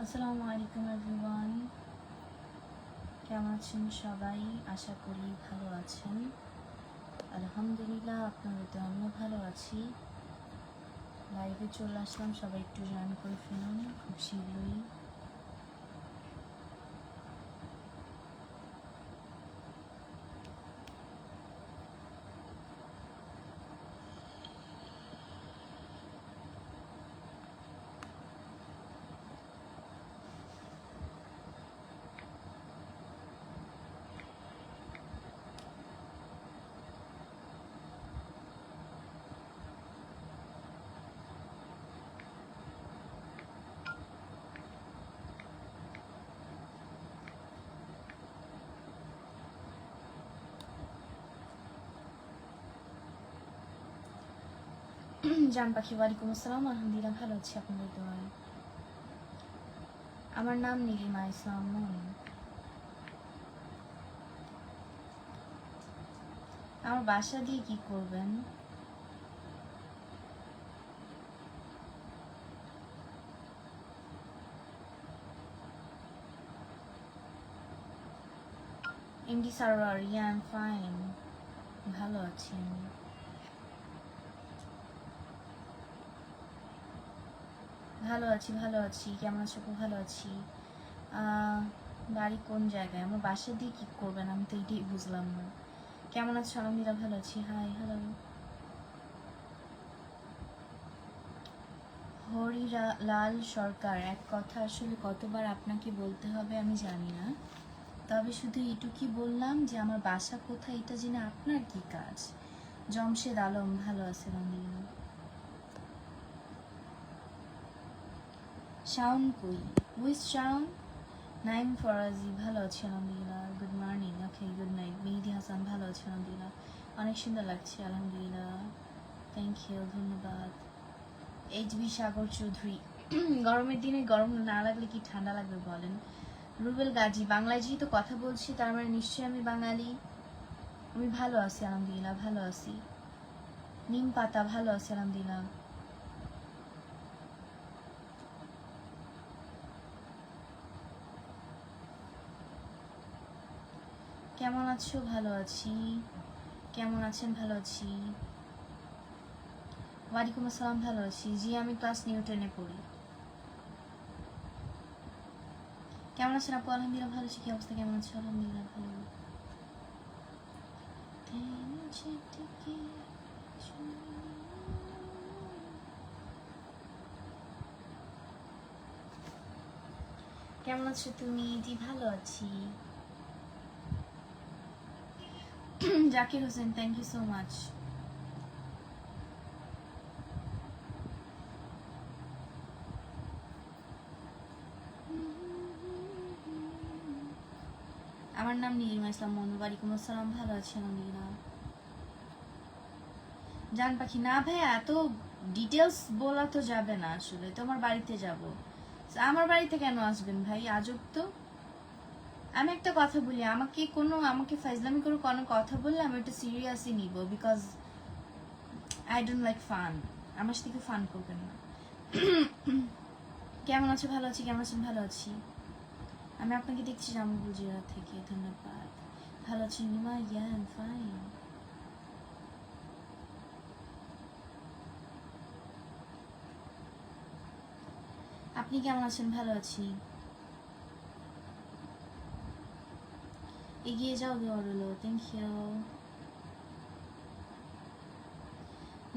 আসসালামু আলাইকুম এভরিওয়ান, কেমন আছেন সবাই? আশা করি ভালো আছেন। আলহামদুলিল্লাহ, আপনাদের তো আমিও ভালো আছি। লাইভে চলে আসলাম, সবাই একটু জয়েন করে ফেলুন খুব শীঘ্রই। জান পাখি, ওয়ালাইকুম আসসালাম। আলহামদুলিল্লাহ ভালো আছি আপনাদের দোয়ায়। আমার নাম নীলিমা ইসলাম মনি। আমার বাসা দিয়ে কি করবেন? MD Sarwar, yeah I am fine, ভালো আছি আমি। ভালো আছি, ভালো আছি। কেমন আছো? খুব ভালো আছি। বাড়ি কোন জায়গায়? আমার বাসা দিয়ে কি করবেন? আমি তো এটাই বুঝলাম না। কেমন আছো? আলহামদুলিল্লাহ ভালো আছি। High, hello. হরিলাল সরকার, এক কথা আসলে কতবার আপনাকে বলতে হবে আমি জানি না, তবে শুধু এটুকুই বললাম যে আমার বাসা কোথায় এটা জেনে আপনার কি কাজ? জমশেদ আলম, ভালো আছে আলহামদুলিল্লাহ। শাওন কই? উইথ শাওন? নাইম ফরাজি, ভালো আছি আলহামদুলিল্লাহ। Good morning, okay good night. Mehedi Hasan, ভালো আছি আলহামদুলিল্লাহ। অনেক সুন্দর লাগছে আলহামদুলিল্লাহ, থ্যাংক ইউ, ধন্যবাদ। এইচবি সাগর চৌধুরী, গরমের দিনে গরম না লাগলে কি ঠান্ডা লাগবে বলেন? রুবেল গাজী, বাংলায় যেহেতু কথা বলছি তার মানে নিশ্চয়ই আমি বাঙালি। আমি ভালো আছি আলহামদুলিল্লাহ, ভালো আছি। নিম পাতা, ভালো আছি আলহামদুলিল্লাহ। কেমন আছো? ভালো আছি। কেমন আছেন? ভালো আছি। ওয়ালাইকুম আসসালাম, ভালো আছি। জি, আমি ক্লাস নিউটনে পড়ি। কেমন আছেন আপু? আলহামদুলিল্লাহ ভালো আছি। কি অবস্থা? কেমন আছো? আলহামদুলিল্লাহ ভালো। কেমন আছো তুমি? জি ভালো আছি। Zakir Hossain, thank you so much. আমার নাম নীলিমা ইসলাম মনু। ওয়ালাইকুম আসসালাম, ভালো আছি আলহামদুলিল্লাহ। জান পাখি, না ভাই, এত ডিটেলস বলা তো যাবে না। আসলে তোমার বাড়িতে যাব। আমার বাড়িতে কেন আসবেন ভাই? আজব তো। আমি একটা কথা বলি, আমাকে ফাইজলামি করে কোনো কথা বললে আমি একটু সিরিয়াসলি নিব, because I don't like fun. আমার সাথে ফান করবেন না। কেমন আছো? ভালো আছি। কেমন আছেন? ভালো আছি। আমি আপনাকে দেখছি জামুগুল জেলা থেকে, ধন্যবাদ। ভালো আছি নিমা, ইয়া আই এম ফাইন। আপনি কেমন আছেন? ভালো আছি। এগিয়ে যাও দেওয়ারলো, থ্যাংক ইউ।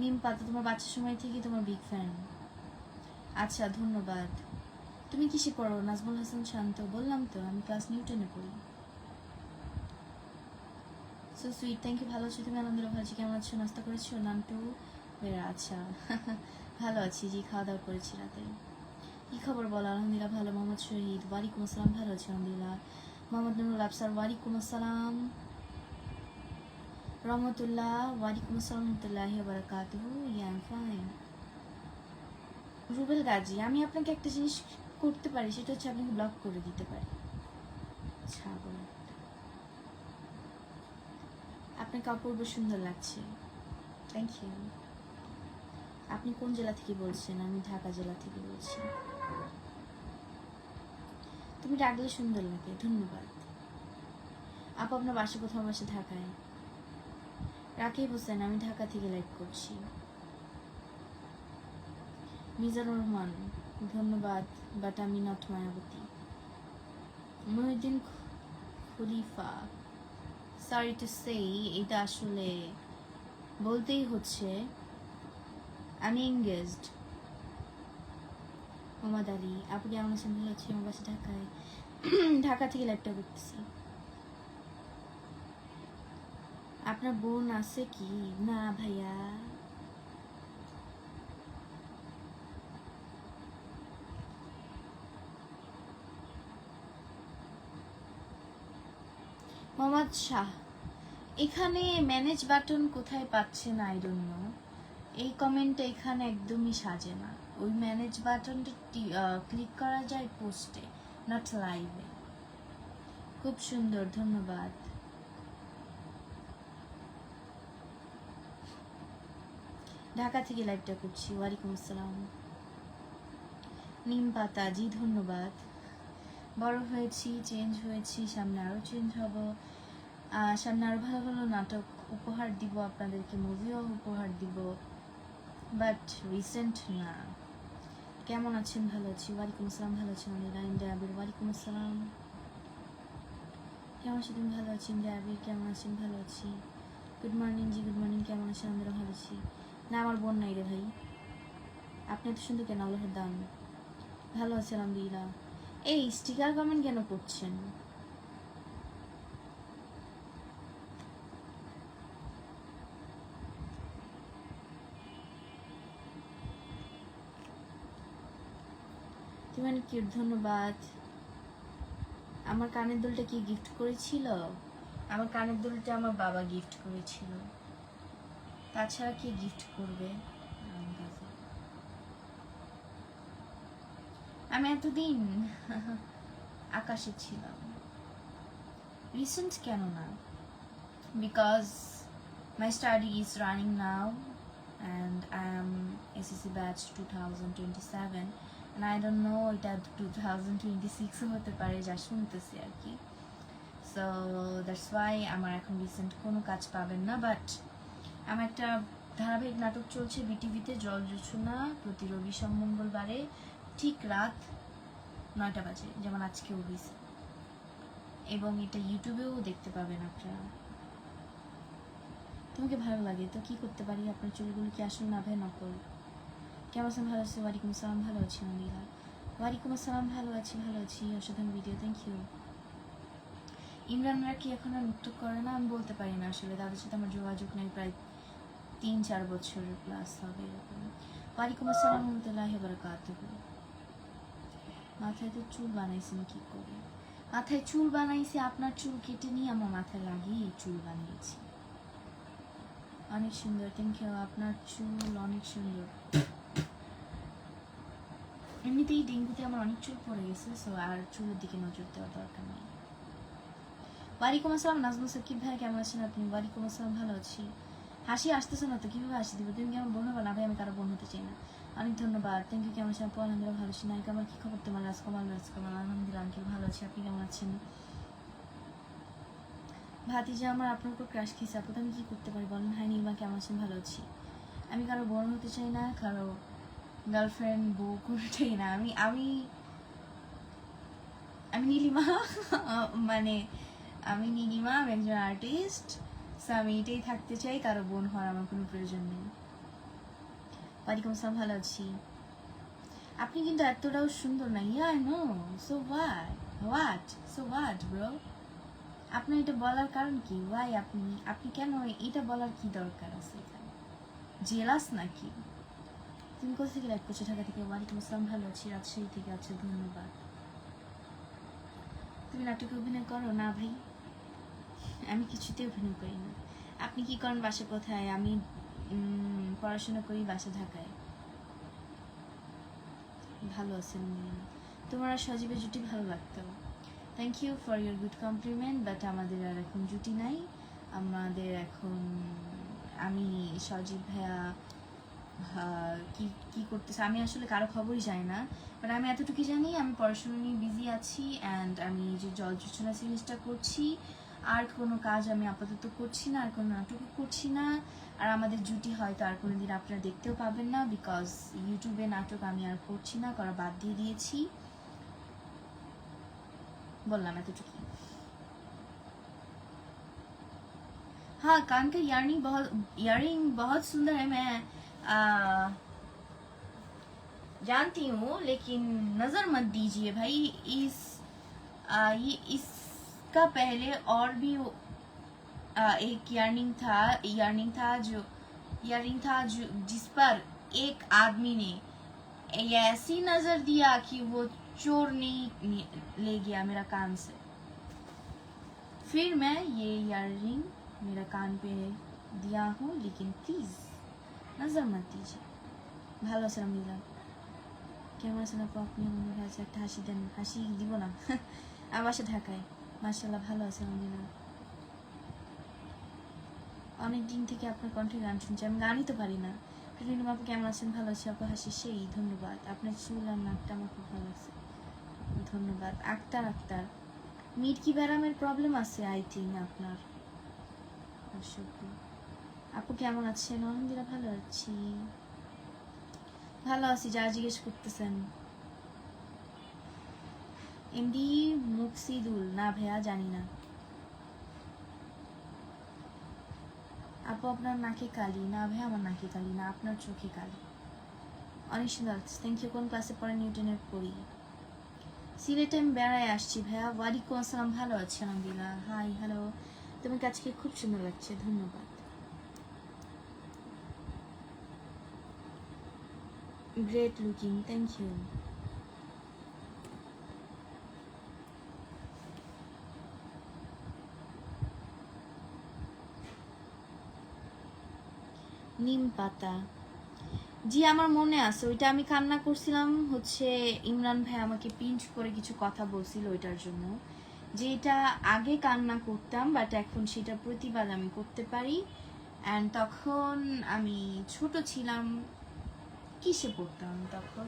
নিম পাতা, তোমার বাচ্চার সময় থেকে তোমার বিগ ফ্যান। আচ্ছা, ধন্যবাদ। তুমি কিসে পড়ো? নাজমুল হাসান শান্ত, বললাম তো আমি ক্লাস নিউটনে পড়ি। So sweet, thank you. ভালো আছো তুমি? আলহামদুলিল্লাহ ভালো আছি। কেমন আছো? নাস্তা করেছো? নান্টু বেরা, আচ্ছা। ভালো আছি, জি খাওয়া দাওয়া করেছি রাতে। কি খবর বলো? আলহামদুলিল্লাহ ভালো। মোহাম্মদ শহীদ, ওয়ালাইকুম আসসালাম, ভালো আছি আলহামদুলিল্লাহ। মোহাম্মদ নুরুল আফসার, ওয়ালাইকুম আসসালাম রহমতুল্লাহ। ওয়ালাইকুম আসসালাম রহমতুল্লাহি ওয়া বারাকাতুহু, ইয়া I am fine. Rubel Gazi, আমি আপনাকে একটা জিনিস করতে পারি, সেটা হচ্ছে আপনাকে ব্লক করে দিতে পারি। ছাগল, আপনাকে অপূর্ব সুন্দর লাগছে, থ্যাংক ইউ। আপনি কোন জেলা থেকে বলছেন? আমি ঢাকা জেলা থেকে বলছি। তুমি ডাকলে সুন্দর লাগে, ধন্যবাদ। আপু আপনার বাসা কোথাও? আমার বাসা ঢাকায়। রাকিব হোসেন, আমি ঢাকা থেকে লাইভ করছি। মিজানুর রহমান, ধন্যবাদ, বাট আমি not Mayawati. Mohiuddin Khalifa, sorry to say, এটা আসলে বলতেই হচ্ছে, আমি এঙ্গেজড। মোহাম্মদ আলী, আপু কেমন আছেন? ভালো আছি, আমার বাসা ঢাকায়। ঢাকা থেকে লাইভটা করতেছি। আপনার বোন আছে কি? না ভাইয়া। মোহাম্মদ শাহ, এখানে ম্যানেজ বাটন কোথায় পাচ্ছেন আই ডোন্ট নো। এই কমেন্টটা এখানে একদমই সাজে না। ওই ম্যানেজ বাটনটা ক্লিক করা যায় পোস্টে, নট লাইভে। খুব সুন্দর, ধন্যবাদ। ঢাকা থেকে লাইভটা করছি। ওয়ালাইকুম আসসালাম। নিম পাতা, জি ধন্যবাদ। বড় হয়েছি, চেঞ্জ হয়েছি, সামনে আরও চেঞ্জ হব। সামনে আরও ভালো ভালো নাটক উপহার দিব আপনাদেরকে, মুভিও উপহার দিব, বাট রিসেন্ট না। কেমন আছেন? ভালো আছি। ওয়ালাইকুম আসসালাম, ভালো আছেন? ইন্ডিয়া আবির, ওয়ালাইকুম আসসালাম। কেমন আছেন? তুমি? ভালো আছি। ইন্ডিয়া আবির, কেমন আছেন? ভালো আছি। গুড মর্নিং জি, গুড মর্নিং। কেমন আছেন? আমরা ভালো আছি। না, আমার বোন নাই রে ভাই। আপনি এত সুন্দর কেন? আল্লাহর দান। ভালো আছে আলহামদুলিল্লাহ। এই স্টিকার কমেন্ট কেন করছেন? তুমি কি, ধন্যবাদ। আমার কানের দুলটা কি গিফট করেছিল? আমার কানের দুলটা আমার বাবা গিফট করেছিল, তাছাড়া কি গিফট করবে? আমি এতদিন আকাশে ছিলাম। রিসেন্ট কেন না? Because my study is running now and I am SSC batch 2027 and I don't know এটা 2026 হতে পারে, যা শুনতেছি আর কি। সো দ্যাটস ওয়াই আমার এখন রিসেন্ট কোনো কাজ পাবেন না। বাট আমার একটা ধারাবাহিক নাটক চলছে বিটিভিতে, জল জোছনা, প্রতি রবি সোম মঙ্গলবারে ঠিক রাত 9টা বাজে, যেমন আজকেও হয়েছে, এবং এটা ইউটিউবেও দেখতে পাবেন আপনারা। তোমাকে ভালো লাগে তো কি করতে পারি? আপনার চুলগুলো কি আসল না ভাই নকল? কেমন আছেন? ভালো আছি। ওয়ালাইকুম আসসালাম, ভালো আছি মন্দিরা। ওয়ালাইকুম আসসালাম, ভালো আছি, ভালো আছি। অসাধারণ ভিডিও, থ্যাংক ইউ। ইমরানরা কি এখন আর মুক্ত করে না? আমি বলতে পারি না আসলে, তাদের সাথে আমার যোগাযোগ নেই, প্রায় 3-4 বছরের প্লাস হবে এরকম। ওয়ালাইকুম আসসালাম রহমতুল্লাহি বারাকাতুহু। মাথায় তো চুল বানাইছেন কি করে? মাথায় চুল বানাইছি, আপনার চুল কেটে নিয়ে আমার মাথায় লাগিয়ে চুল বানিয়েছি। অনেক সুন্দর, থ্যাংক ইউ। আপনার চুল অনেক সুন্দর। এমনিতেই ডেঙ্গুতে আমার অনেক চুল পড়ে গেছে, সো আর চুলের দিকে নজর দেওয়ার দরকার নেই। ওয়ালাইকুম আসসালাম নাজমুল সাকিব ভাই, কেমন আছেন আপনি? ওয়ালাইকুম আসসালাম, ভালো আছি। হাসি আসতেছে না তো, কীভাবে হাসি দিব? তুমি কেমন বোন হবে না? ভাই আমি কারো বোন হতে চাই না। অনেক ধন্যবাদ, থ্যাংক ইউ। কেমন আছেন আপু? আলহামদুলিল্লাহ ভালো আছি। নায়িকা, আমার কী খবর তোমার? রাজকুমার, রাজকুমার, আলহামদুলিল্লাহ আঙ্কেল ভালো আছি। আপনি কেমন আছেন? ভাতিজা আমার আপনার উপর ক্রাশ খেয়েছে আপু, আমি কী করতে পারি বলেন? হাই নীলিমা, কেমন আছেন? ভালো আছি। আমি কারো বোন হতে চাই না, কারো গার্লফ্রেন্ড, বউ কোনোটাই না। আমি আমি আমি নীলিমা মানে আমি নীলিমা, আমি একজন আর্টিস্ট, সো আমি এটাই থাকতে চাই, কারো বোন হওয়ার আমার কোনো প্রয়োজন নেই। ওয়ালাইকুম আসসালাম, ভালো আছি। আপনি কিন্তু এতটাও সুন্দর না। Yeah I know, so what bro? আপনার এটা বলার কারণ কি? ওয়াই আপনি কেন এটা বলার কি দরকার আছে? এখানে জেলাস নাকি? তুমি কোথা থেকে লাইভ করছো? ঢাকা থেকে। ওয়ালাইকুম আসসালাম, ভালো আছি। রাজশাহী থেকে আছে, ধন্যবাদ। তুমি নাটকে অভিনয় করো? না ভাই, আমি কিছুতে অভিনয় করি না। আপনি কি করেন? বাসা কোথায়? আমি পড়াশোনা করি, বাসা ঢাকায়। ভালো আছেন? তোমার আর সজীবের জুটি ভালো লাগতো। Thank you for your good compliment, but আমাদের আর এখন জুটি নাই। আমাদের এখন আমি, সজীব ভাইয়া, কি কি করতেছে, আমি আসলে কারো খবরই জানি না। বাট আমি এতটুকু জানি আমি পড়াশোনা নিয়ে বিজি আছি, অ্যান্ড আমি যে জল জোছনা সিরিজটা করছি, আর কোনো কাজ আমি আপাতত করছি না, আর কোনো নাটকও করছি না। আর আমাদের জুটি হয়তো আর কোনো দিন আপনারা দেখতেও পাবেন না, বিকজ ইউটিউবে নাটক আমি আর করছি না, করা বাদ দিয়ে দিয়েছি। বললাম এতটুকু। हाँ, कान का इयरिंग बहुत सुंदर है। मैं जानती हूँ, लेकिन नजर मत दीजिए भाई। ये इसका पहले और भी एक इयरिंग था जो जिस पर एक आदमी ने ऐसी नजर दिया कि वो चोर नहीं ले गया मेरा कान से। फिर मैं ये इयरिंग मेरा कान पे दिया हूँ, लेकिन प्लीज नजर मत दीजिए। ভালো আছেন আলহামদুলিল্লাহ। কেমন আছেন আপু? আপনি মনে হয় একটা হাসি দেন। হাসি দিব না, আমার বাসা ঢাকায়। মাশাআল্লাহ ভালো আছেন আলহামদুলিল্লাহ। অনেক দিন থেকে আপনার কণ্ঠে গান শুনছি, আমি গানই তো পারি না। প্রিয়ম আপু কেমন আছেন? ভালো আছি আপু। হাসি সেই ধন্যবাদ। আপনার চুল আর নাকটা আমার খুব ভালো লাগছে, ধন্যবাদ। আক্তার মির্কি ব্যারামের প্রবলেম আছে আই থিঙ্ক আপনার। আপু কেমন আছেন? আলহামদুলিল্লাহ ভালো আছি, ভালো আছি। যা জিজ্ঞেস করতেছেন। এমডি মুকসিদুল না ভাইয়া জানি না। আপু আপনার নাকে কালি? না ভাইয়া আমার নাকে কালি না, আপনার চোখে কালি। অনেক সুন্দর লাগছে, থ্যাংক ইউ। কোন ক্লাসে পড়ে? নিউটনের পড়ি। সিলেটে আমি বেড়ায় আসছি ভাইয়া। ওয়ালাইকুম আসসালাম, ভালো আছি আলহামদুলিল্লাহ। হাই হ্যালো, তোমাকে আজকে খুব সুন্দর লাগছে, ধন্যবাদ। Great looking, thank you. নিম পাতা, জি আমার মনে আছে। ওইটা আমি কান্না করছিলাম হচ্ছে, ইমরান ভাই আমাকে পিঞ্চ করে কিছু কথা বলছিল ওইটার জন্য, যে এটা আগে কান্না করতাম বাট এখন সেটা প্রতিবাদ আমি করতে পারি। অ্যান্ড তখন আমি ছোট ছিলাম, কিসে পড়তাম তখন?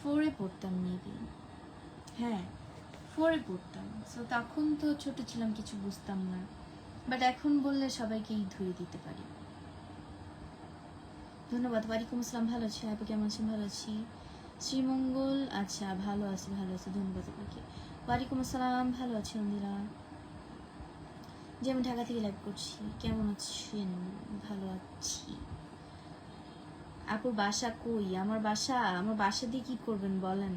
4-এ পড়তাম মেবি, হ্যাঁ 4-এ পড়তাম। সো তখন তো ছোট ছিলাম, কিছু বুঝতাম না, বাট এখন বললে সবাইকেই ধুয়ে দিতে পারি। ধন্যবাদ। ওয়ালাইকুম আসসালাম, ভালো আছি। আপনি কেমন আছেন? ভালো আছি। শ্রীমঙ্গল, আচ্ছা ভালো আছি, ধন্যবাদ আপনাকে। ওয়ালাইকুম আসসালাম, ভালো আছি আলহামদুলিল্লাহ। যে আমি ঢাকা থেকে লাইভ করছি। কেমন আছেন? ভালো আছি। আপুর বাসা কই? আমার বাসা দিয়ে কি করবেন বলেন?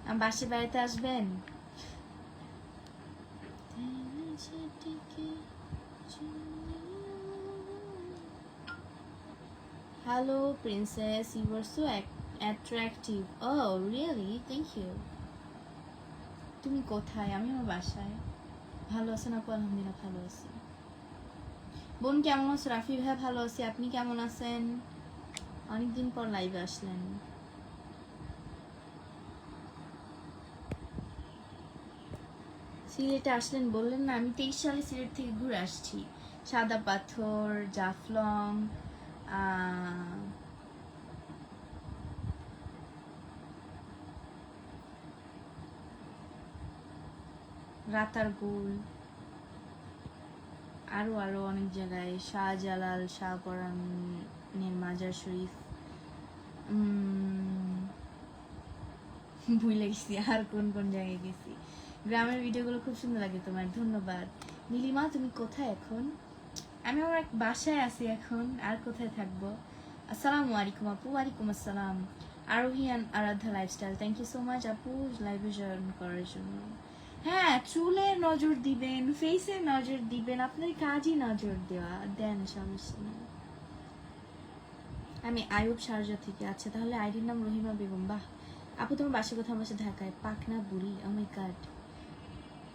আমার বাসায় বেড়াতে আসবেন? Hello, princess. You were so attractive. Oh, really? Thank you. তুমি কোথায়? আমি আমার বাসায়। ভালো আছেন আপু? আলহামদুলিল্লাহ ভালো আছি। বোন কেমন আছো? রাফি ভাই ভালো আছি, আপনি কেমন আছেন? অনেকদিন পর লাইভে আসলেন। সিলেটে আসলেন বললেন না? আমি 23 সালে সিলেট থেকে ঘুরে আসছি। সাদা পাথর, জাফলং, রাতারগুল, আরো অনেক জায়গায়, শাহজালাল, শাহপরানের মাজার শরীফ, ভুলে গেছি আর কোন কোন জায়গায় গেছি। গ্রামের ভিডিওগুলো খুব সুন্দর লাগে তোমার, ধন্যবাদ। নীলিমা তুমি কোথায় এখন? আমি আমার এক বাসায় আছি এখন, আর কোথায় থাকবো। আসসালামু আলাইকুম আপু। ওয়ালাইকুম আসসালাম। Arohian Aradhya lifestyle, thank you so much আপু লাইভে জয়েন করার জন্য। হ্যাঁ, চুলে নজর দিবেন, ফেসে নজর দিবেন, আপনার কাজই নজর দেন, সমস্যা নেই। আমি আয়ুব শারজা থেকে। আচ্ছা তাহলে আইডির নাম রহিমা বেগম। বাহ আপু, তোমার বাসা কোথাও? বাসা ঢাকায়। পাকনা বুড়ি, ও মাই গড,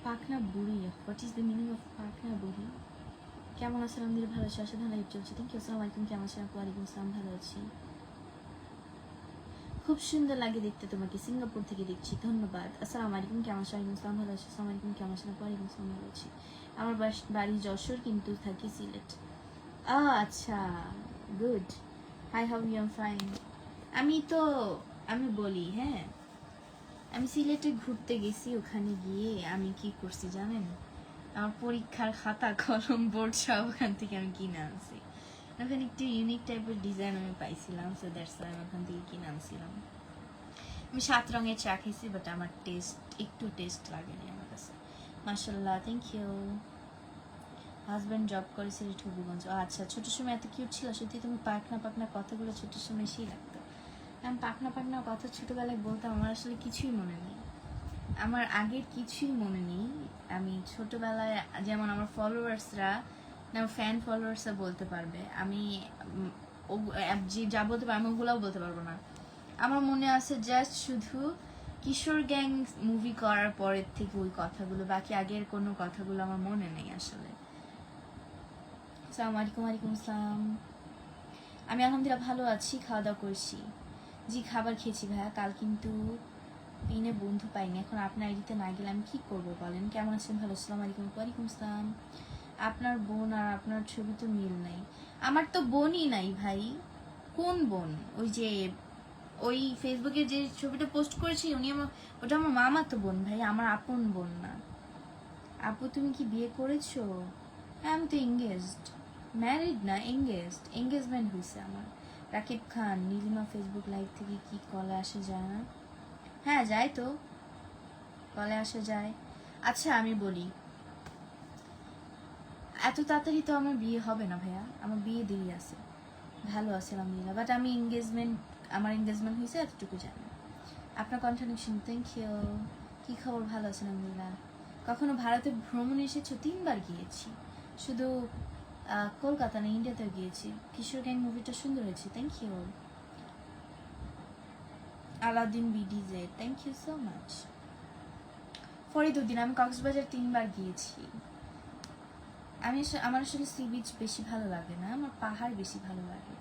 পাকনা বুড়ি, what is the meaning of পাকনা বুড়ি? কেমন আছেন? আলহামদুলিল্লাহ ভালো আছি, অসাধারণ লাইভ চলছে, থ্যাংক ইউ। আসসালামু আলাইকুম, কেমন আছেন? ওয়ালাইকুম আসসালাম, ভালো আছি। খুব সুন্দর লাগে দেখতে তোমাকে, সিঙ্গাপুর থেকে দেখছি, ধন্যবাদ। আসসালামু আলাইকুম, কেমন আছেন? ওয়ালাইকুম আসসালাম, ভালো আছি। আসসালামু আলাইকুম, কেমন আছেন? ওয়ালাইকুম আসসালাম, ভালো আছি। আমার বাড়ি যশোর কিন্তু থাকি সিলেট। আচ্ছা, good. Hi how you? Fine. আমি বলি, হ্যাঁ, আমি সিলেটে ঘুরতে গেছি। ওখানে গিয়ে আমি কি করছি জানেন? আমার পরীক্ষার খাতা কলম বোর্ড সব ওখান থেকে আমি কিনে আনছি। ওখানে একটু ইউনিক টাইপের ডিজাইন আমি পাইছিলাম, সো দ্যাটস ওয়াই আমি ওখান থেকে কিনে আনছিলাম। আমি 7 রঙের চা খেয়েছি, বাট আমার একটু টেস্ট লাগেনি আমার কাছে। মাশাআল্লাহ, থ্যাংক ইউ। হাজব্যান্ড জব করে সিলেট হবিগঞ্জ। ও আচ্ছা, ছোটোর সময় এত কিউট ছিল। সত্যি তুমি পাকনা পাকনা কথাগুলো ছোটোর সময় সেই লাগতো। আমি পাকনা পাকনা কথা ছোটোবেলায় বলতাম, আমার আসলে কিছুই মনে নেই। আমার আগের কিছুই মনে নেই। আমি ছোটোবেলায় যেমন আমার ফলোয়ার্সরা, আমার ফ্যান ফলোয়ার্সরা বলতে পারবে, আমি যা বলতে পারবো আমি ওগুলোও বলতে পারবো না। আমার মনে আছে জাস্ট শুধু কিশোর গ্যাং মুভি করার পরের থেকে ওই কথাগুলো, বাকি আগের কোনো কথাগুলো আমার মনে নেই আসলে। আসসালামু আলাইকুম। ওয়ালাইকুম আসসালাম। আমি আলহামদুলিল্লাহ ভালো আছি, খাওয়া দাওয়া করছি। জি, খাবার খেয়েছি ভাইয়া। কাল কিন্তু পিনে বন্ধু পাইনি। এখন আপনার আইডিতে না গেলে আমি কি করবো বলেন? কেমন আছেন? ভালো। আসসালামু আলাইকুম। ওয়ালাইকুম আসসালাম। আপনার বোন আর আপনার ছবি তো মিল নাই। আমার তো বোনই নাই ভাই। কোন বোন? ওই ফেসবুকে যে ছবিটা পোস্ট করেছি ওটা আমার মামা তো বোন ভাই, আমার আপন বোন না। আপু তুমি কি বিয়ে করেছো? হ্যাঁ, আমি তো এঙ্গেজড, ম্যারিড না, এঙ্গেজমেন্ট হয়েছে আমার। রাকিব খান, নীলিমা ফেসবুক লাইভ থেকে কি কলে আসা যায় না? হ্যাঁ যায় তো, কলে আসা যায়। আচ্ছা আমি বলি, এত তাড়াতাড়ি তো আমার বিয়ে হবে না ভাইয়া, আমার বিয়ে দেরি আছে। ভালো আছে আলহামদুলিল্লাহ, বাট আমার এঙ্গেজমেন্ট হয়েছে এতটুকু জানি। আপনার কন্ট্রিবিউশন, থ্যাংক ইউ। কি খবর? ভালো আছেন আলহামদুলিল্লাহ। কখনো ভারতে ভ্রমণে এসেছো? 3বার গিয়েছি, শুধু কলকাতা না, ইন্ডিয়াতেও গিয়েছি। কিশোর গ্যাং মুভিটা সুন্দর হয়েছে, thank you. Aladin BDJ, thank you so much. Fariduddin, আমি কক্সবাজার 3বার গিয়েছি। আমার আসলে সি বিচ বেশি ভালো লাগে না, আমার পাহাড় বেশি ভালো লাগে।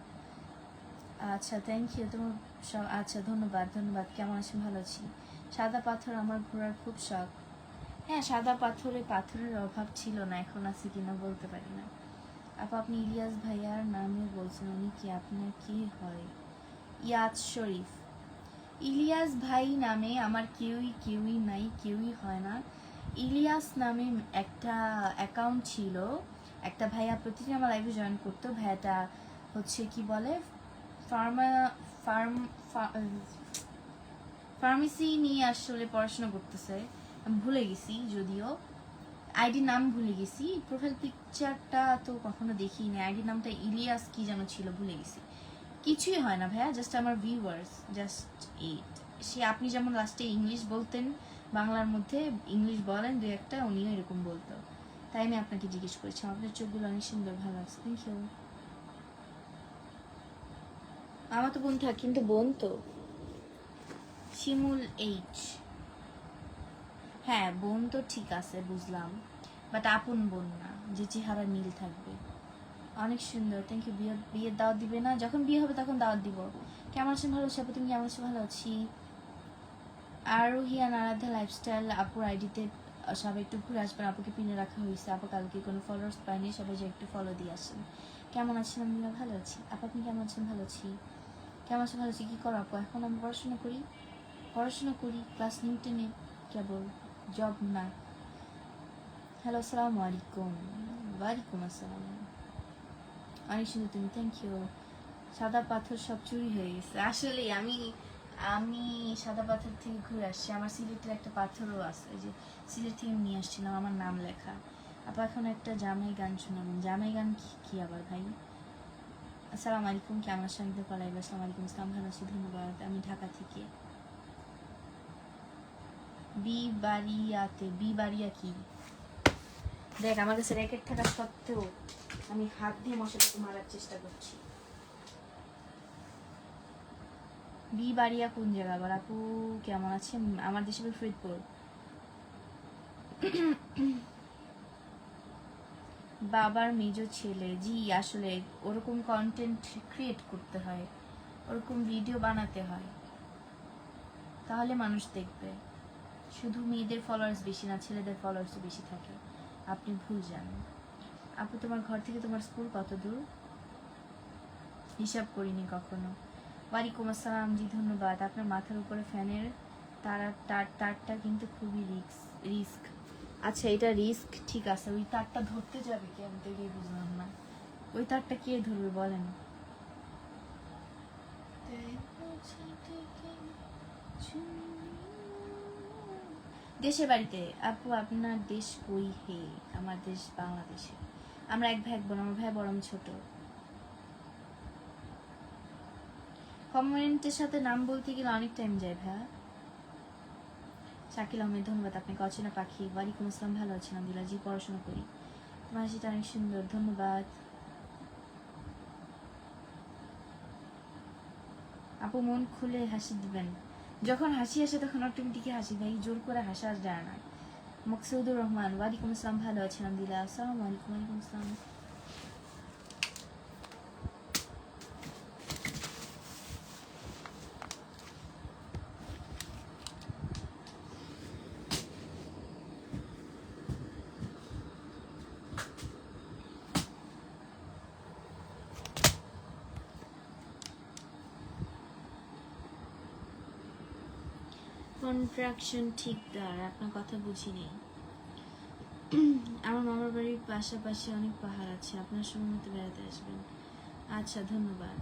আচ্ছা, থ্যাংক ইউ তোমার সব। আচ্ছা, ধন্যবাদ। কেমন আছেন? ভালো আছি। সাদা পাথর আমার ঘোরার খুব শখ। হ্যাঁ, সাদা পাথরের অভাব ছিল না, এখন আছে কিনা বলতে পারি না। আপনি ইলিয়াস ভাইয়ার নামে বলছেন, উনি কি আপনার কি হয়? ইয়াদ শরীফ। ইলিয়াস ভাই নামে আমার কেউই নাই, কেউই হয় না। ইলিয়াস নামে একটা অ্যাকাউন্ট ছিল, একটা ভাইয়া প্রতিদিন আমার লাইভে জয়েন করতো। ভাইয়াটা হচ্ছে কি বলে, ফার্মেসি নিয়ে আসলে পড়াশোনা করতেছে। আমি ভুলে গেছি, যদিও আইডি নাম ভুলে গেছি, প্রোফাইল পিকচারটা তো কখনো দেখিনি। আইডি নামটা ইলিয়াস কি যেন ছিল, ভুলে গেছি। কিছুই হয় না ভাইয়া, জাস্ট আমার ভিউয়ার্স, জাস্ট এইট। আপনি যেমন লাস্টে ইংলিশ বলতেন, বাংলার মধ্যে ইংলিশ বলেন দু একটা, উনিও এরকম বলতো, তাই আমি আপনাকে জিজ্ঞেস করেছি। আপনার চোখগুলো অনেক সুন্দর, ভালো আছে, থ্যাংক ইউ। আমার তো বোন থাক, কিন্তু বোন তো শিমুল এইচ। হ্যাঁ, বোন তো ঠিক আছে, বুঝলাম, বাট আপন বোন না, যে চেহারা মিল থাকবে। অনেক সুন্দর, থ্যাংক ইউ। বিয়ের দাওয়াত দিবে না? যখন বিয়ে হবে তখন দাওয়াত দিব। কেমন আছেন? ভালো আছি আপু, তুমি কেমন আছো? ভালো আছি। আরোহিয়ান আরাধ্যা লাইফস্টাইল আপুর আইডিতে সবাই একটু ঘুরে আসবেন, আপুকে পিনে রাখা হয়েছে। আপু কালকে কোনো ফলোয়ার্স পাইনি, সবাই যে একটু ফলো দিয়ে আসেন। কেমন আছেন? আমি ভালো আছি। আপনি কেমন আছেন? ভালো আছি। কেমন আছেন? ভালো আছি। কী করো আপু? এখন আমি পড়াশোনা করি ক্লাস 9-10-এ, কেবল, জব না। হ্যালো, আসসালামু আলাইকুম। ওয়ালাইকুম আসসালাম। অনেক সুন্দর তুমি, থ্যাংক ইউ। সাদা পাথর সব চুরি হয়ে গেছে। আসলে আমি সাদা পাথর থেকে ঘুরে আসছি। আমার সিলেটের একটা পাথরও আছে, ওই যে সিলেট থেকে নিয়ে আসছিলাম, আমার নাম লেখা। আপা এখন একটা জামাই গান শোনাবেন? জামাই গান কি আবার ভাই? আসসালামু আলাইকুম, কেমন আছেন? আসসালামু আলাইকুম ইসলাম, ভালো আছি, ধন্যবাদ। আমি ঢাকা থেকে। বিবাড়িয়া কি? দেখ, আমার কাছে র্যাকেট থাকা সত্ত্বেও আমি হাত দিয়ে মশাটাকে মারার চেষ্টা করছি। বিবাড়িয়া কোন জায়গা আবার? আপু কেমন আছেন? আমার দেশে ফরিদপুর। বাবার মেজো ছেলে। জি, আসলে ওরকম কন্টেন্ট ক্রিয়েট করতে হয়, ওরকম ভিডিও বানাতে হয়, তাহলে মানুষ দেখবে। শুধু মেয়েদের ফলোয়ার্স বেশি না, ছেলেদের ফলোয়ার্সও বেশি থাকে, আপনি ভুল জানেন। আপু তোমার ঘর থেকে তোমার স্কুল কত দূর? হিসাব করিনি কখনো। ওয়ালাইকুম আসসালাম জি ধন্যবাদ। আপনার মাথার উপরে ফ্যানের তারটা কিন্তু খুবই রিস্ক। আচ্ছা এটা রিস্ক, ঠিক আছে। ওই তারটা ধরতে যাবে কি? আমি তো গিয়ে বুঝলাম না, ওই তারটা কে ধরবে বলেন? দেশে বাড়িতে আপু, আপনার দেশ কই হে? আমার দেশ বাংলাদেশে। আমরা এক ভাই এক বোন, আমার ভাই বড় আমি ছোট। কমেন্টের সাথে নাম বলতে গেলে অনেক টাইম যায় ভাইয়া। শাকিল আহমেদ ধন্যবাদ আপনাকে। অচেনা পাখি ওয়ালাইকুম আসসালাম, ভালো আছেন? আলহামদুলিল্লাহ জি, পড়াশোনা করি। তোমার হাসিটা অনেক সুন্দর, ধন্যবাদ আপু। মন খুলে হাসি দিবেন, যখন হাসি আসে তখন অটোমেটিকই হাসি ভাই, জোর করে হাসা যায় না। মকসুদুর রহমান ওয়ালাইকুম আসসালাম, ভালো আছেন? আলহামদুলিল্লাহ। আসসালামু আলাইকুম। ওয়ালাইকুম আসসালাম। কন্ট্রাকশন ঠিকদার, আপনার কথা বুঝিনি। আমার মামার বাড়ির পাশাপাশি অনেক পাহাড় আছে, আপনার সময় মতো বেড়াতে আসবেন। আচ্ছা ধন্যবাদ।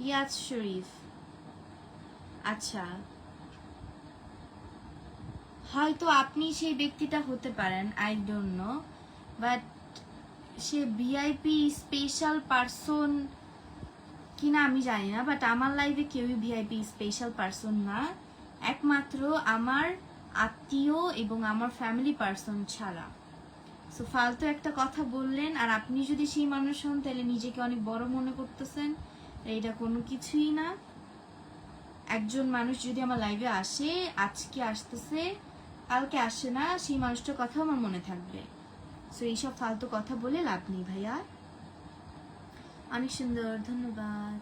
ইয়াজ শরীফ, আচ্ছা হয়তো আপনি সেই ব্যক্তিটা হতে পারেন, I don't know, but say VIP special person কিনা আমি জানি না, বাট আমার লাইফে কেউই ভিআইপি স্পেশাল পারসন না, একমাত্র আমার আত্মীয় এবং আমার ফ্যামিলি পারসন ছাড়া। সো ফালতু একটা কথা বললেন, আর আপনি যদি সেই মানুষ হন তাহলে নিজেকে অনেক বড় মনে করতেছেন, এইটা কোনো কিছুই না। একজন মানুষ যদি আমার লাইভে আসে, আজকে আসতেছে কালকে আসে না, সেই মানুষটার কথা আমার মনে থাকবে। সো এইসব ফালতু কথা বলে লাভ নেই ভাইয়া। অনেক সুন্দর, ধন্যবাদ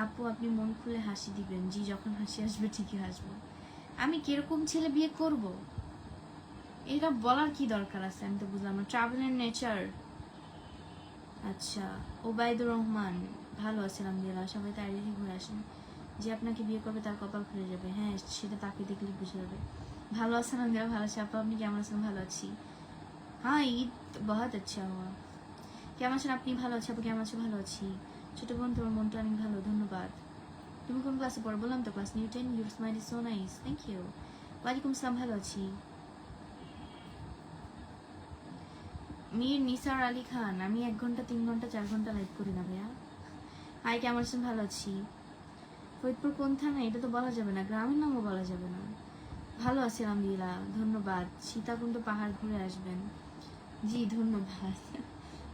আপু। আপনি মন খুলে হাসি দিবেন জি, যখন হাসি আসবে ঠিকই হাসবো। আমি কিরকম ছেলে বিয়ে করব এটা বলার কি দরকার আছে? আমি তো বুঝলাম না। ট্রাভেলের নেচার, আচ্ছা। ওবায়দুর রহমান ভালো আছেন? আলহামদুলিল্লাহ। সবাই তাড়িয়ে ঘুরে আসেন, যে আপনাকে বিয়ে করবে তার কপাল খুলে যাবে। হ্যাঁ সেটা তাকে দেখলে বুঝে যাবে। ভালো আছেন? আলহামদুলিল্লাহ ভালো আছি আপু, আপনি কেমন আছেন? ভালো আছি। হ্যাঁ ঈদ বহুত আচ্ছা হওয়া। কেমন আছেন আপনি? ভালো আছি আপু, কেমন আছো? ভালো আছি। ছোট বোন তোমার মনটা অনেক ভালো, ধন্যবাদ। তুমি কোন ক্লাসে পড়ো? বললাম তো class new 10। Your smile is so nice, thank you. ওয়ালাইকুম আসসালাম, ভালো আছি। মীর নিসার আলী খান, আমি 1 ঘন্টা 3 ঘন্টা 4 ঘন্টা লাইভ করি না ভাইয়া। হাই কেমন আছেন? ভালো আছি। ফরিদপুর কোন থানা এটা তো বলা যাবে না, গ্রামের নামও বলা যাবে না। ভালো আছি আলহামদুলিল্লাহ, ধন্যবাদ। সীতাকুণ্ড পাহাড় ঘুরে আসবেন জি, ধন্যবাদ।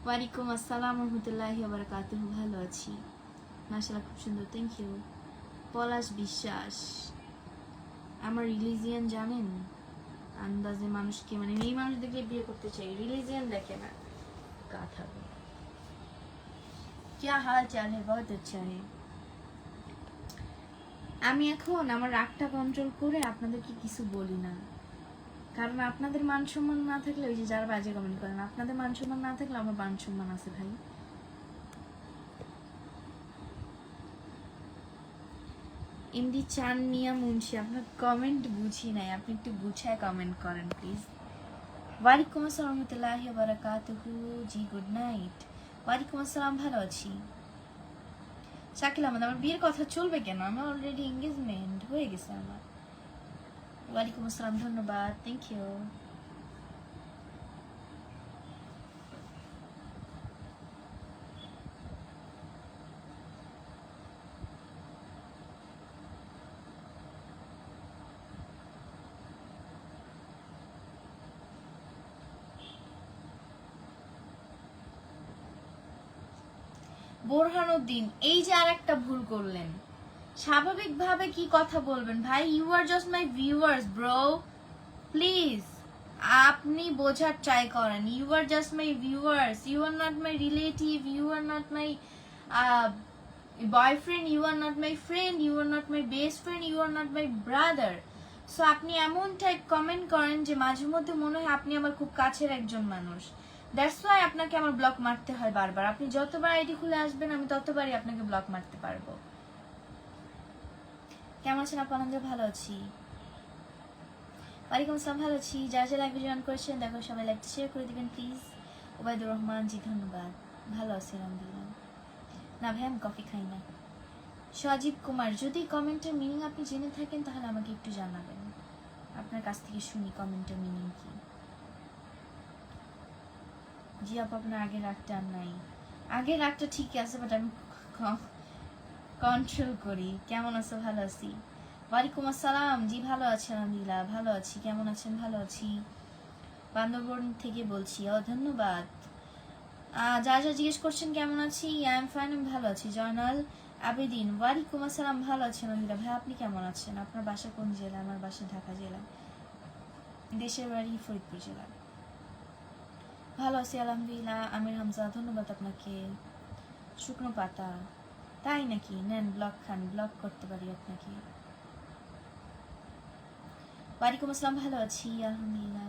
ওয়ালাইকুম আসসালাম রহমতুল্লাহি ওয়া বারাকাতুহু, ভালো আছি মাশাআল্লাহ, খুব সুন্দর, থ্যাংক ইউ। পলাশ বিশ্বাস, আমার রিলিজিয়ান জানেন? আন্দাজে মানুষকে, মানে এই মানুষ দেখলে বিয়ে করতে চাই, রিলিজিয়ান দেখে না। কথা क्या हाल चाल है? बहुत अच्छा है। আমি এখন আমার রাগটা কন্ট্রোল করে আপনাদেরকে কিছু বলি না, কারণ আপনাদের মান সম্মান না থাকলে, ওই যে যারা বাজে কমেন্ট করেন, আপনাদের মান সম্মান না থাকলে আমার মান সম্মান আছে ভাই। এমডি চান মিয়া মুন্সি, আপনার কমেন্ট বুঝি নাই, আপনি একটু গুছায় কমেন্ট করেন প্লিজ। ওয়ালাইকুম আসসালাম রহমতুল্লাহি ওয়া বারাকাতুহু জি, গুড নাইট। ওয়ালাইকুম আসসালাম, ভালো আছি। শাকিল আহমেদ, আমার বিয়ের কথা চলবে কেন? আমার অলরেডি এঙ্গেজমেন্ট হয়ে গেছে আমার। ওয়ালাইকুম আসসালাম, ধন্যবাদ, থ্যাংক ইউ। বোরহানুদ্দিন, এই যে আর একটা ভুল করলেন, স্বাভাবিকভাবে কি কথা বলবেন ভাই? You are just my viewers bro, please. আপনি বোঝার ট্রাই করেন, you are just my viewers, you are not my relative, you are not my boyfriend, you are not my friend, you are not my best friend, you are not my brother. So আপনি এমন type comment করেন যে মাঝে মধ্যে মনে হয় আপনি আমার খুব কাছের একজন মানুষ। দ্যাটস ওয়াই আপনাকে আমার ব্লক মারতে হয় বারবার। আপনি যতবার আইডি খুলে আসবেন আমি ততবারই আপনাকে ব্লক মারতে পারবো। কেমন আছেন আপু? আলহামদুলিল্লাহ ভালো আছি। ওয়ালাইকুম আসসালাম, ভালো আছি। যারা যারা লাইভে জয়েন করেছেন দেখো সবাই লাইভটা শেয়ার করে দিবেন প্লিজ। ওবায়দুর রহমান জি ধন্যবাদ, ভালো আছি আলহামদুলিল্লাহ। না ভাই আমি কফি খাই না। সজীব কুমার, যদি কমেন্টের মিনিং আপনি জেনে থাকেন তাহলে আমাকে একটু জানাবেন, আপনার কাছ থেকে শুনি কমেন্টের মিনিং কি। জি আপু আপনার আগের রাগটা আর নাই। আগের রাগটা ঠিক আছে, বাট আমি কন্ট্রোল করি। কেমন আছো? ভালো আছি। ওয়ালাইকুম আসসালাম, জি ভালো আছি আলহামদুলিল্লাহ, ভালো আছি। কেমন আছেন? ভালো আছি, বান্দরবন থেকে বলছি। ও ধন্যবাদ। যা যা জিজ্ঞেস করছেন কেমন আছি, আই এম ফাইন, আমি ভালো আছি। জয়নাল আবেদিন, ওয়ালাইকুম আসসালাম, ভালো আছেন আলহামদুলিল্লাহ। ভাই আপনি কেমন আছেন? আপনার বাসা কোন জেলা? আমার বাসা ঢাকা জেলা, দেশের বাড়ি ফরিদপুর জেলা। ভালো আছি আলহামদুলিল্লাহ। আমির হামজা, ধন্যবাদ আপনাকে। শুকনো পাতা, তাই নাকি? নেন ব্লক খান, ব্লক করতে পারি আপনাকে। ওয়ালাইকুম আসসালাম, ভালো আছি আলহামদুলিল্লাহ,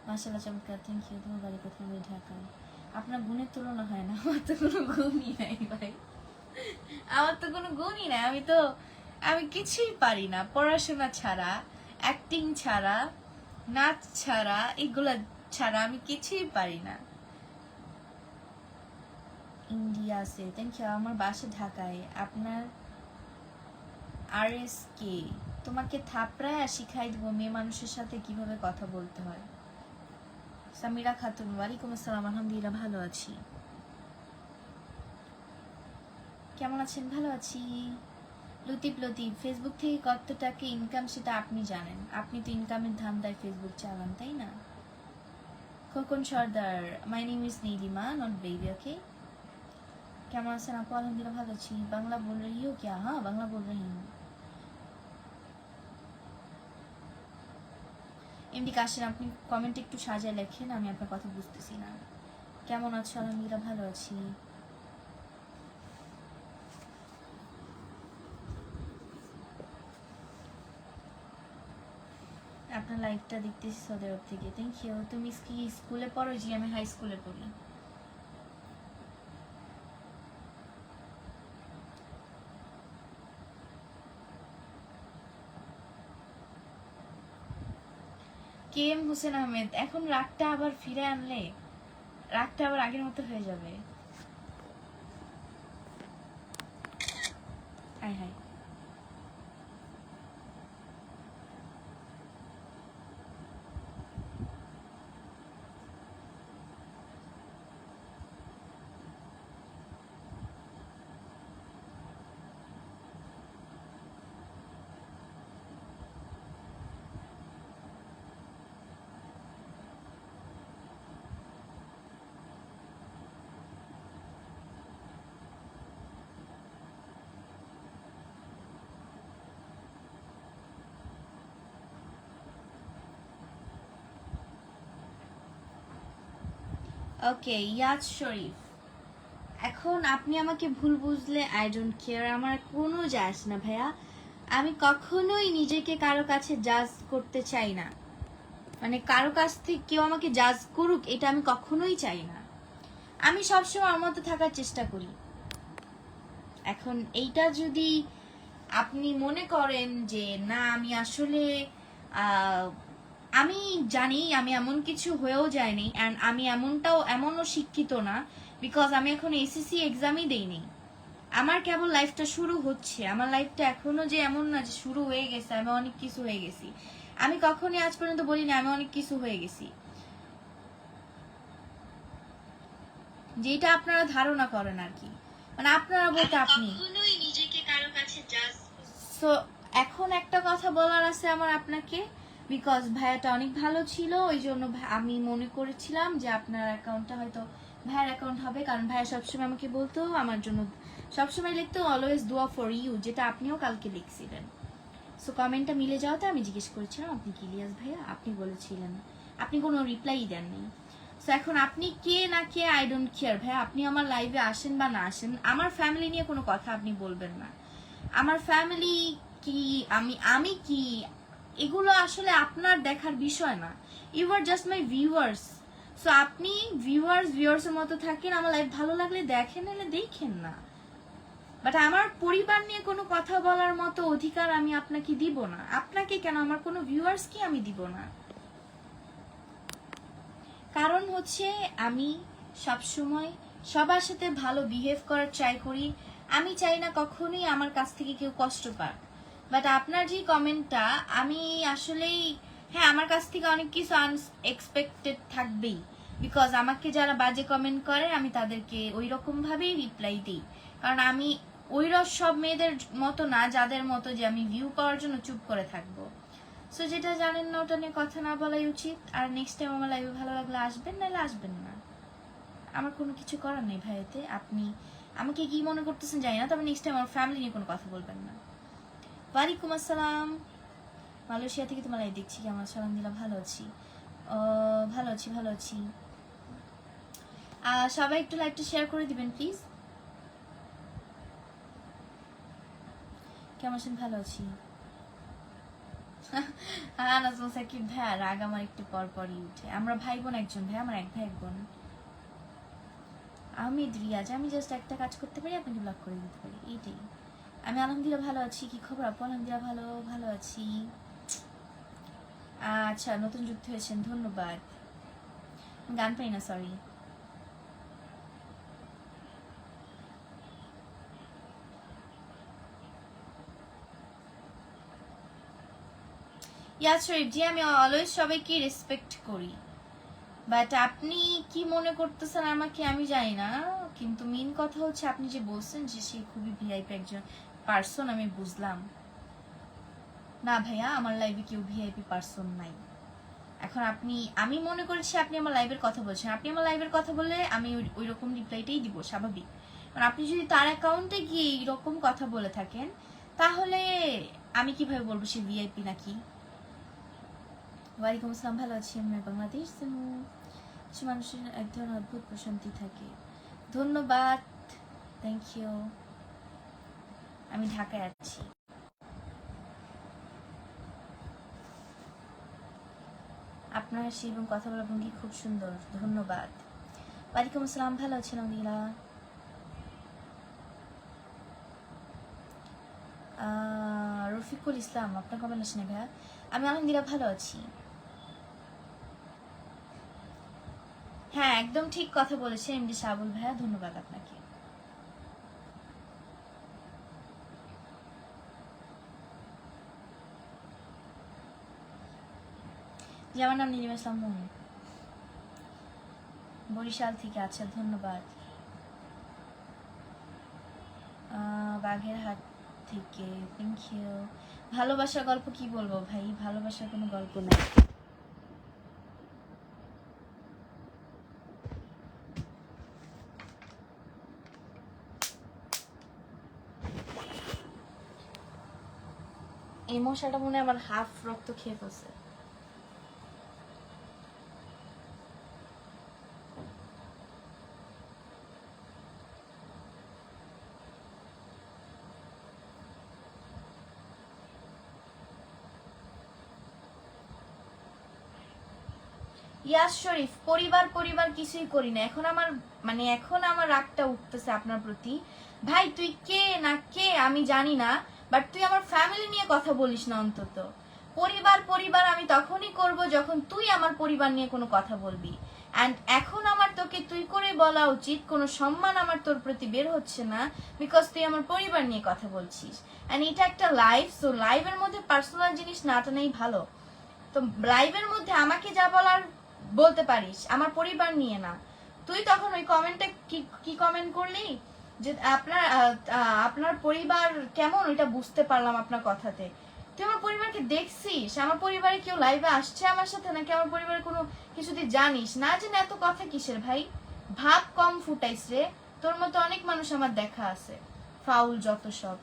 মাশাআল্লাহ, চমৎকার, থ্যাংক ইউ। তোমার বাড়ি কোথায়? আমি ঢাকায়। আপনার গুণের তুলনা হয় না, আমার তো কোনো গুণই নাই ভাই, আমার তো কোনো গুণই নাই। আমি কিছুই পারি না, পড়াশোনা ছাড়া, অ্যাক্টিং ছাড়া, নাচ ছাড়া, এগুলা ছাড়া আমি কিছুই পারি না। ইন্ডিয়া আছে, থ্যাংক ইউ। আমার বাসা ঢাকায়। আপনার আরএস কে? তোমাকে থাপড়ায় শিখাই দিব মেয়ে মানুষের সাথে কিভাবে কথা বলতে হয়। সামিরা খাতুন, ওয়ালাইকুম আসসালাম, আলহামদুলিল্লাহ ভালো আছি। কেমন আছেন? ভালো আছি। লতিফ, ফেসবুক থেকে কত টাকা ইনকাম সেটা আপনি জানেন, আপনি তো ইনকামের ধান্দায় ফেসবুক চালান, তাই না? Khokon Sardar, my name is Nilima, not baby, okay. কেমন আছেন আপু? আলহামদুলিল্লাহ ভালো আছি। বাংলা बोल रही हो क्या? हाँ बांग्ला बोल रही हूँ। এমডি কাশের, আপনি কমেন্ট একটু সাজায় লেখেন, আমি আপনার কথা বুঝতেছি না। কেমন আছো? আলহামদুলিল্লাহ ভালো আছি। আপনার লাইভটা দেখতেছি সৌদি আরব থেকে, থ্যাংক ইউ। তুমি কি স্কুলে পড়ো? জি আমি হাই স্কুলে পড়ি। কে এম হোসেন আহমেদ, এখন রাগটা আবার ফিরে আনলে রাগটা আবার আগের মতো হয়ে যাবে। High high. ওকে ইয়াজ শরীফ, এখন আপনি আমাকে ভুল বুঝলে আই ডোন্ট কেয়ার, আমার কোনো যায় আসে না ভাইয়া। আমি কখনোই নিজেকে কারো কাছে জাজ করতে চাই না, মানে কারো কাছ থেকে কেউ আমাকে জাজ করুক এটা আমি কখনোই চাই না। আমি সবসময় আমার মতো থাকার চেষ্টা করি। এখন এইটা যদি আপনি মনে করেন যে না আমি আসলে আমি জানি আমি এমন কিছু হয়েও যায়নি, অ্যান্ড আমি এমনও শিক্ষিত না, বিকজ আমি এখন এসএসসি এক্সামই দেইনি। আমার কেবল লাইফটা শুরু হচ্ছে, আমার লাইফটা এখনো যে এমন না যে শুরু হয়ে গেছে, আমি অনেক কিছু হয়ে গেছি। আমি কখনই আজ পর্যন্ত বলি না আমি অনেক কিছু হয়ে গেছি, যেটা আপনারা ধারণা করেন আর কি, মানে আপনারা বলতে আপনি নিজেকে কারো কাছে জাজ। সো এখন একটা কথা বলার আছে আমার আপনাকে, বিকজ ভাইয়াটা অনেক ভালো ছিল, ওই জন্য আমি মনে করেছিলাম যে আপনার অ্যাকাউন্টটা হয়তো ভাইয়ের অ্যাকাউন্ট হবে, কারণ ভাইয়া সবসময় আমাকে বলতো আমার জন্য, সবসময় লিখতো অলওয়েজ দোয়া ফর ইউ, যেটা আপনিও কালকে লিখছিলেন। সো কমেন্টটা মিলে যাওয়াতে আমি জিজ্ঞেস করেছিলাম আপনি কি ইলিয়াস ভাইয়া, আপনি বলেছিলেন আপনি কোনো রিপ্লাই দেননি। সো এখন আপনি কে না কে আই ডোন্ট কেয়ার ভাই, আপনি আমার লাইভে আসেন বা না আসেন, আমার ফ্যামিলি নিয়ে কোনো কথা আপনি বলবেন না। আমার ফ্যামিলি কি, আমি কি, এগুলো আসলে আপনার দেখার বিষয় না। You are just my viewers. So আপনি ভিউয়ার্সের মতো থাকেন, আমার লাইভ ভালো লাগলে দেখেন, নাহলে দেখেন না। বাট আমার পরিবার নিয়ে কোনো কথা বলার মতো অধিকার আমি আপনাকে দিব না। আপনাকে কেন, আমার কোনো ভিউয়ার্সকে আমি দিব না। কারণ হচ্ছে আমি সবসময় সবার সাথে ভালো বিহেভ করার ট্রাই করি। আমি চাই না কখনোই আমার কাছ থেকে কেউ কষ্ট পাক। বাট আপনার যে কমেন্টটা, আমি আসলেই, হ্যাঁ আমার কাছ থেকে অনেক কিছু আনএক্সপেক্টেড থাকবেই, বিকজ আমাকে যারা বাজে কমেন্ট করে আমি তাদেরকে ওই রকম ভাবেই রিপ্লাই দিই। কারণ আমি ওই সব মেয়েদের মতো না যাদের মতো যে আমি ভিউ পাওয়ার জন্য চুপ করে থাকবো। সো যেটা জানেন না ওটা নিয়ে কথা না বলাই উচিত। আর নেক্সট টাইম আমার লাইভে ভালো লাগলে আসবেন, নাহলে আসবেন না। আমার কোনো কিছু করার নেই ভাইয়াতে। আপনি আমাকে কি মনে করতেছেন জানি না, তবে নেক্সট টাইম আমার ফ্যামিলি নিয়ে কোনো কথা বলবেন না। ওয়ালাইকুম আসসালাম, মালয়েশিয়া থেকে তোমার লাইভ দেখছি। কেমন আছো? আলহামদুলিল্লাহ ভালো আছি, ভালো আছি। সবাই একটু লাইভটা শেয়ার করে দিবেন প্লিজ। কেমন আছেন? ভালো আছি। নাজমুল সাকিব ভাইয়া রাগ আমার একটু পর পরই উঠে। আমরা ভাই বোন একজন ভাই, আমার এক ভাই এক বোন। আহমেদ রিয়াজ, আমি জাস্ট একটা কাজ করতে পারি, আপনাকে ব্লক করে দিতে পারি, এইটাই। আমি আলহামদুলিল্লাহ ভালো আছি। কি খবর আপু? আলহামদুলিল্লাহ ভালো আছি। আচ্ছা, নতুন যুক্ত হয়েছেন, ধন্যবাদ। গান পাই না, সরি। ইয়াদ শরীফ জি, আমি অলওয়েজ সবাইকে রেসপেক্ট করি, বাট আপনি কি মনে করতেছেন আমাকে আমি জানি না। কিন্তু মেন কথা হচ্ছে আপনি যে বলছেন যে সে খুবই ভিআইপি একজন পার্সন, আমি বুঝলাম না ভাইয়া, আমার লাইভে কেউ ভিআইপি পার্সন নাই। এখন আমি মনে করেছি আপনি আমার লাইভের কথা বলছেন। আপনি আমার লাইভের কথা বললে আমি ওই রকম রিপ্লাইটাই দিব, স্বাভাবিক। কারণ আপনি যদি তার অ্যাকাউন্টে গিয়ে এইরকম কথা বলে থাকেন, তাহলে আমি কিভাবে বলবো সে ভিআইপি নাকি? ওয়ালাইকুম আসসালাম, ভালো আছি। আমি বাংলাদেশ। কিছু মানুষের এক ধরনের অদ্ভুত প্রশান্তি থাকে। ধন্যবাদ, থ্যাংক ইউ। আমি ঢাকায় আছি। আপনার হাসি এবং কথা বলার ভঙ্গি খুব সুন্দর, ধন্যবাদ। ওয়ালাইকুম আসসালাম, ভালো আছেন? আলহামদুলিল্লাহ। রফিকুল ইসলাম, আপনার কমেন্ট আসেন ভাইয়া। আমি আলহামদুলিল্লাহ ভালো আছি। হ্যাঁ একদম ঠিক কথা বলেছেন এমডি সাবুল ভাইয়া, ধন্যবাদ আপনাকে। আমার নাম নীলিমা ইসলাম মুন, বরিশাল থেকে। আচ্ছা, ধন্যবাদ। বাগেরহাট থেকে, থ্যাংক ইউ। ভালোবাসার গল্প কি বলবো ভাই, ভালোবাসার কোনো গল্প নেই। এই মশাটা মনে হয় আমার হাফ রক্ত খেয়ে ফেলছে। ইয়াস শরীফ, পরিবার কিছুই করি না। এখন আমার রাগটা উঠতেছে আপনার প্রতি। ভাই তুই কে না কে আমি জানি না, বাট তুই আমার ফ্যামিলি নিয়ে কথা বলিস না অন্তত। পরিবার আমি তখনই করব যখন তুই আমার পরিবার নিয়ে কোনো কথা বলবি। অ্যান্ড এখন আমার তোকে তুই করে বলা উচিত, কোনো সম্মান আমার তোর প্রতি বের হচ্ছে না, বিকজ তুই আমার পরিবার নিয়ে কথা বলছিস। অ্যান্ড এটা একটা লাইভ, সো লাইভের মধ্যে পার্সোনাল জিনিস না টানাই ভালো। তো লাইভের মধ্যে আমাকে যা বলার বলতে পারিস, আমার পরিবার নিয়ে না। তুই তখন ওই কমেন্টে কি কমেন্ট করলি যে আপনার পরিবার কেমন, ওইটা বুঝতে পারলাম আপনার কথাতে। তুই আমার পরিবারকে দেখছিস? আমার পরিবারে কেউ লাইভে আসছে আমার সাথে, নাকি আমার পরিবারের কোনো কিছু তুই জানিস না? জেনে এত কথা কিসের ভাই? ভাব কম ফুটাইস রে, তোর মতো অনেক মানুষ আমার দেখা আছে, ফাউল যত সব।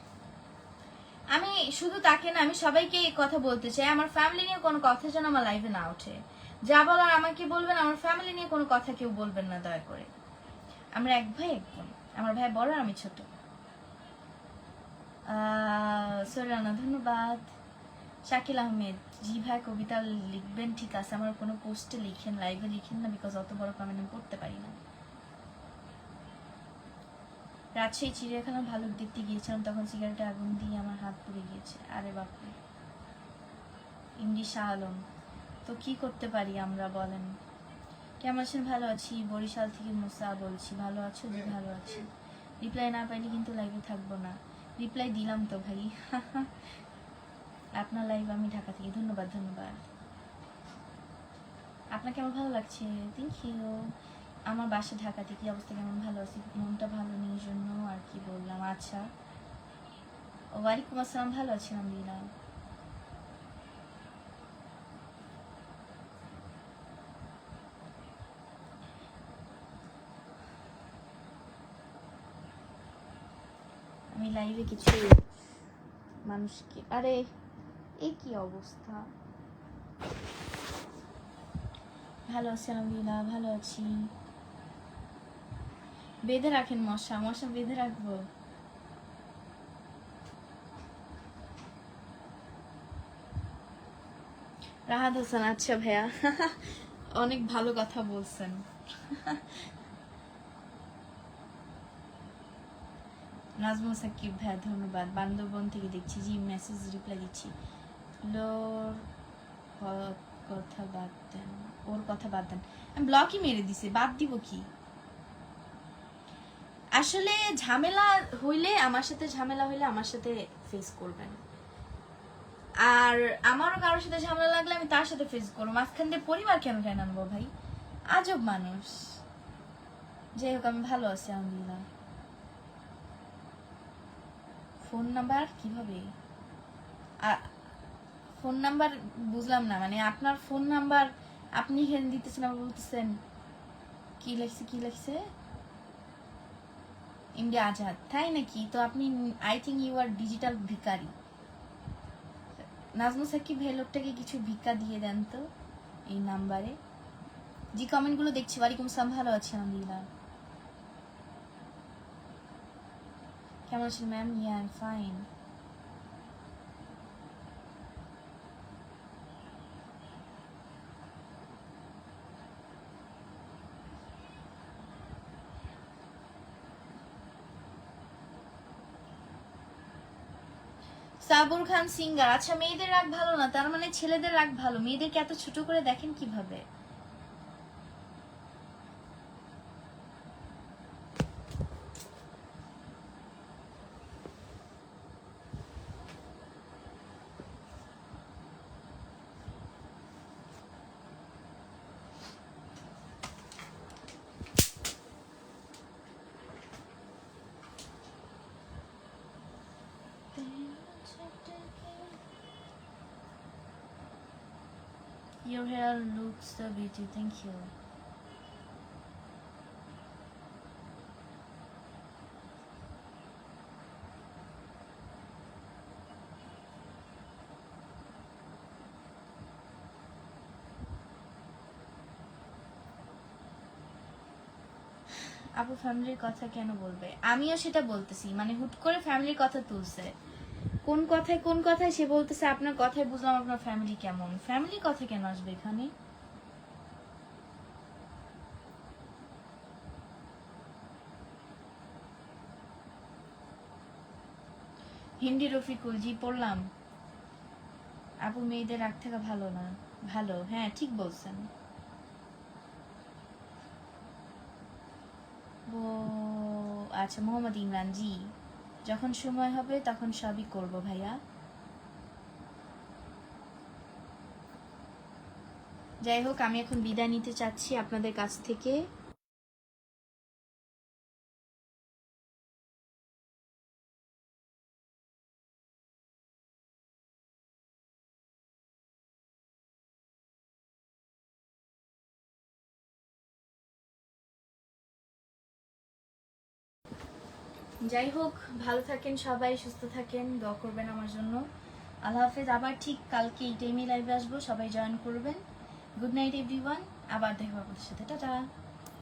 আমি শুধু তাকে না, আমি সবাইকে এই কথা বলতে চাই, আমার ফ্যামিলি নিয়ে কোনো কথা যেন আমার লাইভে না ওঠে। যা বলার আমাকে বলবেন, আমার ফ্যামিলি নিয়ে কোনো কথা কেউ বলবেন না দয়া করে। আমরা এক ভাই এক বোন, আমার ভাই বড় আমি ছোট। সোরানা ধন্যবাদ। শাকিল আহমেদ, জি ভাই কবিতা লিখবেন ঠিক আছে, আমার কোনো পোস্টে লিখেন, লাইভে লিখেন না, বিকজ অত বড় কমেন্ট আমি পড়তে পারি না। রাজশাহী চিড়িয়াখানা ভালুক দেখতে গিয়েছিলাম, তখন সিগারেটে আগুন দিয়ে আমার হাত পুড়ে গিয়েছে। আরে বাপরে। ইন্দি শাহ আলম, তো কি করতে পারি আমরা বলেন? কেমন আছেন? ভালো আছি, বরিশাল থেকে মুসা বলছি। ভালো আছো? জি ভালো আছি। রিপ্লাই না পাইলে কিন্তু লাইভে থাকবো না। রিপ্লাই দিলাম তো ভাই। আপনার লাইভ আমি ঢাকা থেকে। ধন্যবাদ ধন্যবাদ। আপনাকে আমার ভালো লাগছে, থ্যাংক ইউ। আমার বাসা ঢাকাতে, কি অবস্থা কেমন? ভালো আছি, মনটা ভালো নেই জন্য আর কি বললাম। আচ্ছা, ওয়ালাইকুম আসসালাম, ভালো আছি আলহামদুলিল্লাহ। আমি লাইভে কিছু মানুষকে, আরে এই কি অবস্থা। ভালো আছি আলহামদুলিল্লাহ, ভালো আছি। বেঁধে রাখেন মশা, মশা বেঁধে রাখবো। রাহাত হাসান, আচ্ছা ভাইয়া, অনেক ভালো কথা বলছেন। নাজমুল সাকিব ভাইয়া ধন্যবাদ, বান্দরবন থেকে দেখছি। জি মেসেজ রিপ্লাই দিচ্ছি। লোর কথা বাদ দেন, ওর কথা বাদ দেন। আমি ব্লকই মেরে দিছি, বাদ দিব কি? আসলে ঝামেলা হইলে আমার সাথে, ঝামেলা হইলে আমার সাথে ফেস করবেন, আর আমারও কারোর সাথে ঝামেলা লাগলে আমি তার সাথে ফেস করবো। মাঝখান দিয়ে পরিবার কেন টেনে আনবো ভাই? আজব মানুষ। যাই হোক, আমি ভালো আছি আলহামদুলিল্লাহ। ফোন নাম্বার কিভাবে? ফোন নাম্বার বুঝলাম না, মানে আপনার ফোন নাম্বার আপনি এখানে দিতেছেন, আবার বলতেছেন কি লাগছে কি লাগছে। ইন্ডিয়া আজাদ, তাই নাকি? তো আপনি, I think you are digital ভিকারি। নাজমুল সাকিব ভাই লোকটাকে কিছু ভিক্ষা দিয়ে দেন তো এই নাম্বারে। জি কমেন্টগুলো দেখছি। ওয়ালাইকুম আসসালাম, ভালো আছি আলহামদুলিল্লাহ। কেমন আছেন ma'am? Yeah I am fine. Sabur Khan singer, আচ্ছা মেয়েদের রাগ ভালো না, তার মানে ছেলেদের রাগ ভালো। মেয়েদেরকে এত ছোট করে দেখেন কিভাবে? Your hair looks so beauty, thank you. আপু ফ্যামিলির কথা কেন বলবে? আমিও সেটা বলতেছি, মানে হুট করে ফ্যামিলির কথা তুলছে। কোন কথায় সে বলতেছে আপনার কথায় বুঝলাম আপনার ফ্যামিলি কেমন। ফ্যামিলির কথা কেন আসবে এখানে? হিন্দি রফিকুল, জি পড়লাম। আপু মেয়েদের রাগ থাকা ভালো না? ভালো, হ্যাঁ ঠিক বলছেন। ও আচ্ছা, মোহাম্মদ ইমরান, জি যখন সময় হবে তখন সবই করব ভাইয়া। যাই হোক, আমি এখন বিদায় নিতে চাচ্ছি আপনাদের কাছ থেকে। যাই হোক, ভালো থাকেন সবাই, সুস্থ থাকেন, দোয়া করবেন আমার জন্য। আল্লাহ হাফেজ। আবার ঠিক কালকে এই টাইমে লাইভে আসবো, সবাই জয়েন করবেন। গুড নাইট এভরিওয়ান, আবার দেখা হবে আপনাদের সাথে, টাটা।